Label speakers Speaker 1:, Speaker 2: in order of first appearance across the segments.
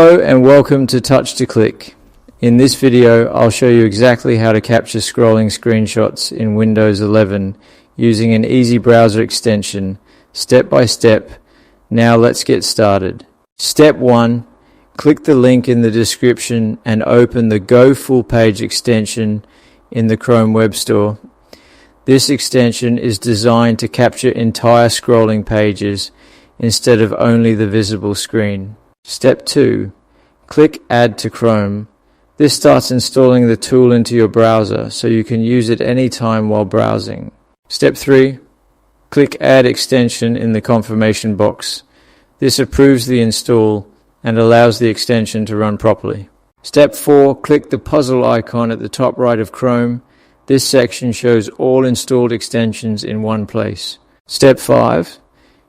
Speaker 1: Hello and welcome to Touch to Click. In this video I'll show you exactly how to capture scrolling screenshots in Windows 11 using an easy browser extension, step by step. Now let's get started. Step 1. Click the link in the description and open the Go Full Page extension in the Chrome Web Store. This extension is designed to capture entire scrolling pages instead of only the visible screen. Step 2. Click Add to Chrome. This starts installing the tool into your browser so you can use it anytime while browsing. Step 3. Click Add Extension in the confirmation box. This approves the install and allows the extension to run properly. Step 4. Click the puzzle icon at the top right of Chrome. This section shows all installed extensions in one place. Step 5.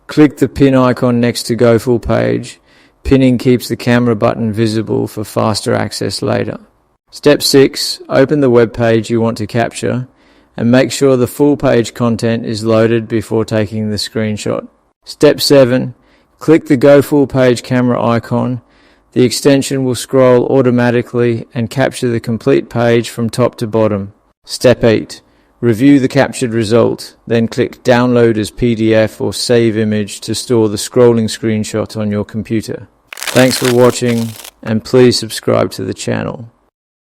Speaker 1: Click the pin icon next to Go Full Page. Pinning keeps the camera button visible for faster access later. Step 6. Open the web page you want to capture and make sure the full page content is loaded before taking the screenshot. Step 7. Click the Go Full Page camera icon. The extension will scroll automatically and capture the complete page from top to bottom. Step 8. Review the captured result, then click Download as PDF or Save Image to store the scrolling screenshot on your computer. Thanks for watching and please subscribe to the channel.